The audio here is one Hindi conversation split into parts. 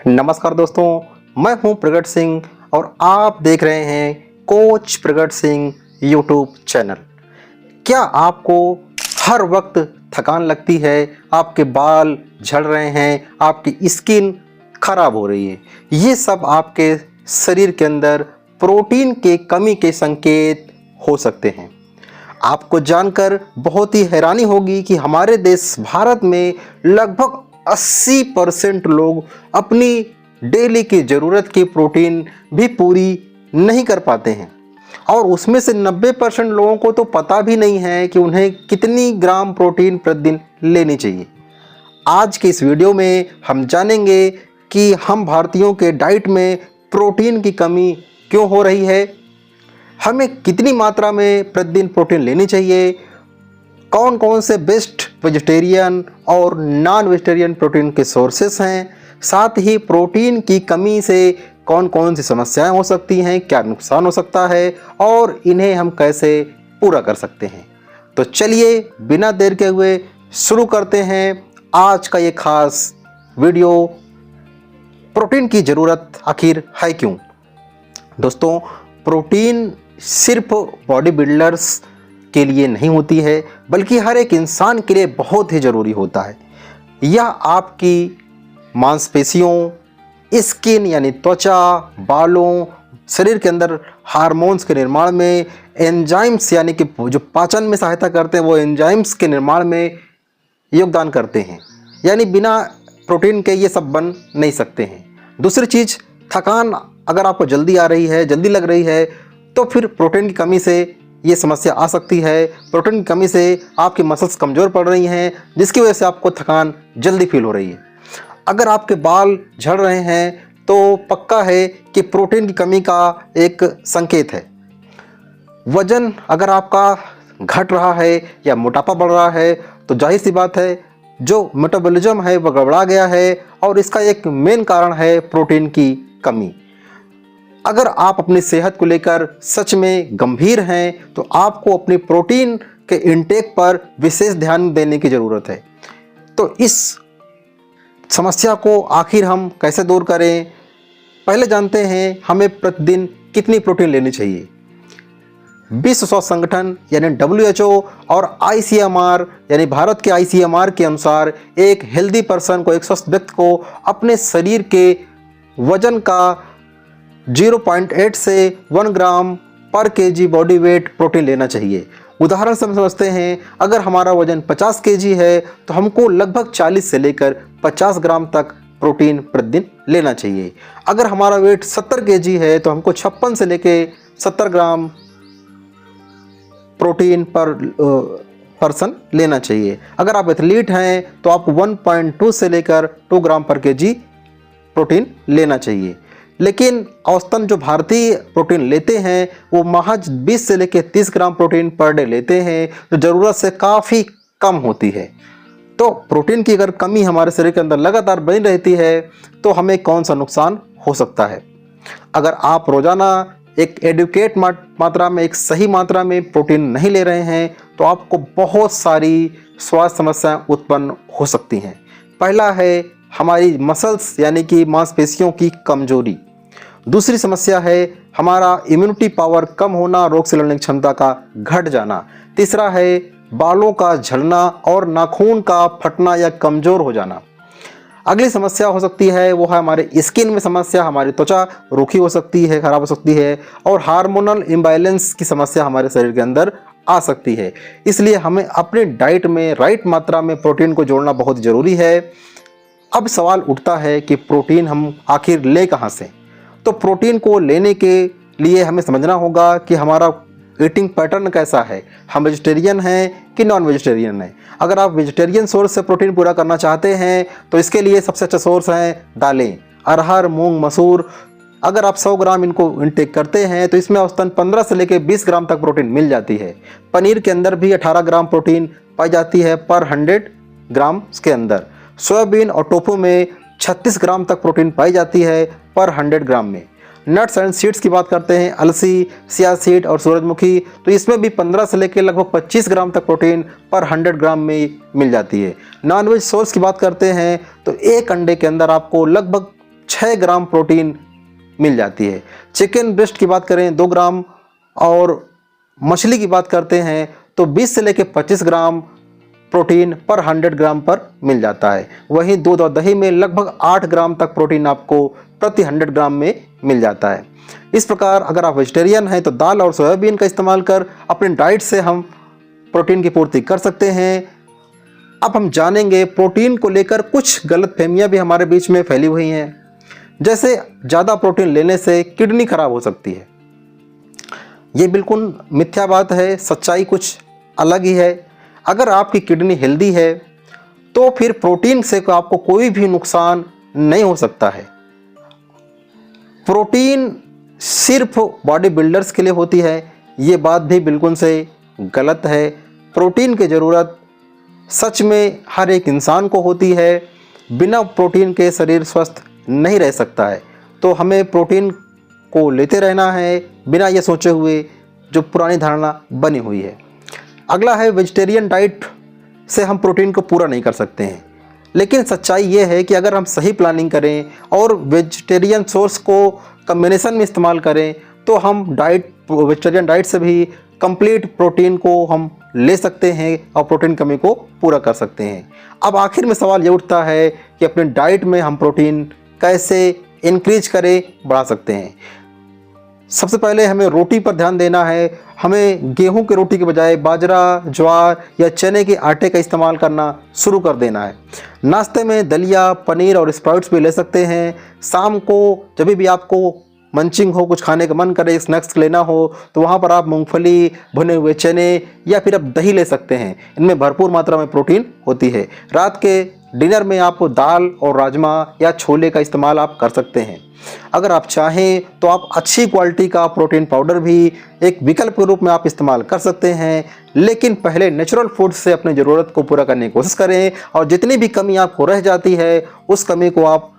नमस्कार दोस्तों, मैं हूं प्रगट सिंह और आप देख रहे हैं कोच प्रगट सिंह यूट्यूब चैनल। क्या आपको हर वक्त थकान लगती है, आपके बाल झड़ रहे हैं, आपकी स्किन खराब हो रही है? ये सब आपके शरीर के अंदर प्रोटीन के कमी के संकेत हो सकते हैं। आपको जानकर बहुत ही हैरानी होगी कि हमारे देश भारत में लगभग 80% लोग अपनी डेली की ज़रूरत की प्रोटीन भी पूरी नहीं कर पाते हैं और उसमें से 90% लोगों को तो पता भी नहीं है कि उन्हें कितनी ग्राम प्रोटीन प्रतिदिन लेनी चाहिए। आज के इस वीडियो में हम जानेंगे कि हम भारतीयों के डाइट में प्रोटीन की कमी क्यों हो रही है, हमें कितनी मात्रा में प्रतिदिन प्रोटीन लेनी चाहिए, कौन कौन से बेस्ट वेजिटेरियन और नॉन वेजिटेरियन प्रोटीन के सोर्सेस हैं, साथ ही प्रोटीन की कमी से कौन कौन सी समस्याएं हो सकती हैं, क्या नुकसान हो सकता है और इन्हें हम कैसे पूरा कर सकते हैं। तो चलिए बिना देर के हुए शुरू करते हैं आज का ये खास वीडियो, प्रोटीन की ज़रूरत आखिर है क्यों। दोस्तों, प्रोटीन सिर्फ बॉडी बिल्डर्स के लिए नहीं होती है बल्कि हर एक इंसान के लिए बहुत ही ज़रूरी होता है। यह आपकी मांसपेशियों, स्किन यानी त्वचा, बालों, शरीर के अंदर हार्मोन्स के निर्माण में, एंजाइम्स यानी कि जो पाचन में सहायता करते हैं वो एंजाइम्स के निर्माण में योगदान करते हैं। यानी बिना प्रोटीन के ये सब बन नहीं सकते हैं। दूसरी चीज़, थकान अगर आपको जल्दी आ रही है, जल्दी लग रही है, तो फिर प्रोटीन की कमी से ये समस्या आ सकती है। प्रोटीन की कमी से आपकी मसल्स कमज़ोर पड़ रही हैं जिसकी वजह से आपको थकान जल्दी फील हो रही है। अगर आपके बाल झड़ रहे हैं तो पक्का है कि प्रोटीन की कमी का एक संकेत है। वज़न अगर आपका घट रहा है या मोटापा बढ़ रहा है तो जाहिर सी बात है जो मेटाबॉलिज्म है वह गड़बड़ा गया है और इसका एक मेन कारण है प्रोटीन की कमी। अगर आप अपनी सेहत को लेकर सच में गंभीर हैं तो आपको अपनी प्रोटीन के इंटेक पर विशेष ध्यान देने की ज़रूरत है। तो इस समस्या को आखिर हम कैसे दूर करें, पहले जानते हैं हमें प्रतिदिन कितनी प्रोटीन लेनी चाहिए। विश्व स्वास्थ्य संगठन यानी WHO और ICMR यानी भारत के ICMR के अनुसार एक हेल्दी पर्सन को, एक स्वस्थ व्यक्ति को अपने शरीर के वजन का 0.8 से 1 ग्राम पर केजी बॉडी वेट प्रोटीन लेना चाहिए। उदाहरण से हम समझते हैं, अगर हमारा वजन 50 केजी है तो हमको लगभग 40 से लेकर 50 ग्राम तक प्रोटीन प्रतिदिन लेना चाहिए। अगर हमारा वेट 70 केजी है तो हमको 56 से लेकर 70 ग्राम प्रोटीन पर पर्सन लेना चाहिए। अगर आप एथलीट हैं तो आप 1.2 से लेकर 2 ग्राम पर केजी प्रोटीन लेना चाहिए। लेकिन औसतन जो भारतीय प्रोटीन लेते हैं वो महज 20 से लेकर 30 ग्राम प्रोटीन पर डे लेते हैं, जो ज़रूरत से काफ़ी कम होती है। तो प्रोटीन की अगर कमी हमारे शरीर के अंदर लगातार बनी रहती है तो हमें कौन सा नुकसान हो सकता है। अगर आप रोज़ाना एक एडुकेट मात्रा में, एक सही मात्रा में प्रोटीन नहीं ले रहे हैं तो आपको बहुत सारी स्वास्थ्य समस्याएं उत्पन्न हो सकती हैं। पहला है हमारी मसल्स यानी कि मांसपेशियों की कमजोरी। दूसरी समस्या है हमारा इम्यूनिटी पावर कम होना, रोग से लड़ने की क्षमता का घट जाना। तीसरा है बालों का झड़ना और नाखून का फटना या कमज़ोर हो जाना। अगली समस्या हो सकती है वो है हमारे स्किन में समस्या, हमारी त्वचा रूखी हो सकती है, खराब हो सकती है और हार्मोनल इम्बैलेंस की समस्या हमारे शरीर के अंदर आ सकती है। इसलिए हमें अपने डाइट में राइट मात्रा में प्रोटीन को जोड़ना बहुत ज़रूरी है। अब सवाल उठता है कि प्रोटीन हम आखिर ले कहाँ से। तो प्रोटीन को लेने के लिए हमें समझना होगा कि हमारा ईटिंग पैटर्न कैसा है, हम वेजिटेरियन हैं कि नॉन वेजिटेरियन हैं। अगर आप वेजिटेरियन सोर्स से प्रोटीन पूरा करना चाहते हैं तो इसके लिए सबसे अच्छा सोर्स हैं दालें, अरहर, मूंग, मसूर। अगर आप 100 ग्राम इनको इंटेक करते हैं तो इसमें औसतन 15 से लेकर 20 ग्राम तक प्रोटीन मिल जाती है। पनीर के अंदर भी 18 ग्राम प्रोटीन पाई जाती है पर 100 ग्राम के अंदर। सोयाबीन और टोफू में 36 ग्राम तक प्रोटीन पाई जाती है पर 100 ग्राम में। नट्स एंड सीड्स की बात करते हैं, अलसी, सिया सीड और सूरजमुखी, तो इसमें भी 15 से लेकर लगभग 25 ग्राम तक प्रोटीन पर 100 ग्राम में मिल जाती है। नॉनवेज सोर्स की बात करते हैं तो एक अंडे के अंदर आपको लगभग 6 ग्राम प्रोटीन मिल जाती है। चिकन ब्रेस्ट की बात करें 2 ग्राम, और मछली की बात करते हैं तो 20 से लेकर 25 ग्राम प्रोटीन पर 100 ग्राम पर मिल जाता है। वहीं दूध और दही में लगभग 8 ग्राम तक प्रोटीन आपको प्रति 100 ग्राम में मिल जाता है। इस प्रकार अगर आप वेजिटेरियन हैं तो दाल और सोयाबीन का इस्तेमाल कर अपने डाइट से हम प्रोटीन की पूर्ति कर सकते हैं। अब हम जानेंगे प्रोटीन को लेकर कुछ गलतफहमियां भी हमारे बीच में फैली हुई हैं। जैसे ज़्यादा प्रोटीन लेने से किडनी खराब हो सकती है। ये बिल्कुल मिथ्या बात है, सच्चाई कुछ अलग ही है। अगर आपकी किडनी हेल्दी है तो फिर प्रोटीन से आपको कोई भी नुकसान नहीं हो सकता है। प्रोटीन सिर्फ बॉडी बिल्डर्स के लिए होती है, ये बात भी बिल्कुल से गलत है। प्रोटीन की ज़रूरत सच में हर एक इंसान को होती है। बिना प्रोटीन के शरीर स्वस्थ नहीं रह सकता है। तो हमें प्रोटीन को लेते रहना है बिना ये सोचे हुए जो पुरानी धारणा बनी हुई है। अगला है वेजिटेरियन डाइट से हम प्रोटीन को पूरा नहीं कर सकते हैं। लेकिन सच्चाई ये है कि अगर हम सही प्लानिंग करें और वेजिटेरियन सोर्स को कम्बिनेशन में इस्तेमाल करें तो हम वेजिटेरियन डाइट से भी कंप्लीट प्रोटीन को हम ले सकते हैं और प्रोटीन कमी को पूरा कर सकते हैं। अब आखिर में सवाल ये उठता है कि अपने डाइट में हम प्रोटीन कैसे इंक्रीज करें, बढ़ा सकते हैं। सबसे पहले हमें रोटी पर ध्यान देना है। हमें गेहूं की रोटी के बजाय बाजरा, ज्वार या चने के आटे का इस्तेमाल करना शुरू कर देना है। नाश्ते में दलिया, पनीर और स्प्राउट्स भी ले सकते हैं। शाम को जब भी आपको मंचिंग हो, कुछ खाने का मन करे, स्नैक्स लेना हो, तो वहाँ पर आप मूंगफली, भुने हुए चने या फिर आप दही ले सकते हैं। इनमें भरपूर मात्रा में प्रोटीन होती है। रात के डिनर में आप दाल और राजमा या छोले का इस्तेमाल आप कर सकते हैं। अगर आप चाहें तो आप अच्छी क्वालिटी का प्रोटीन पाउडर भी एक विकल्प के रूप में आप इस्तेमाल कर सकते हैं। लेकिन पहले नेचुरल फूड से अपनी ज़रूरत को पूरा करने की कोशिश करें, और जितनी भी कमी आपको रह जाती है उस कमी को आप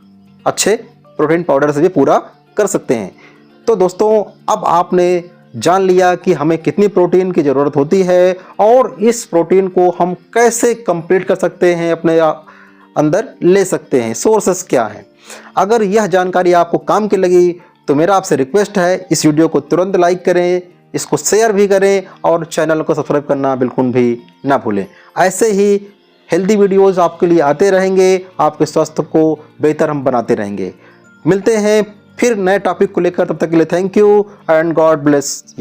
अच्छे प्रोटीन पाउडर से भी पूरा कर सकते हैं। तो दोस्तों, अब आपने जान लिया कि हमें कितनी प्रोटीन की ज़रूरत होती है और इस प्रोटीन को हम कैसे कंप्लीट कर सकते हैं, अपने अंदर ले सकते हैं, सोर्सेस क्या हैं। अगर यह जानकारी आपको काम की लगी तो मेरा आपसे रिक्वेस्ट है, इस वीडियो को तुरंत लाइक करें, इसको शेयर भी करें और चैनल को सब्सक्राइब करना बिल्कुल भी ना भूलें। ऐसे ही हेल्दी वीडियोज़ आपके लिए आते रहेंगे, आपके स्वास्थ्य को बेहतर हम बनाते रहेंगे। मिलते हैं फिर नए टॉपिक को लेकर, तब तक के लिए thank you and God bless you.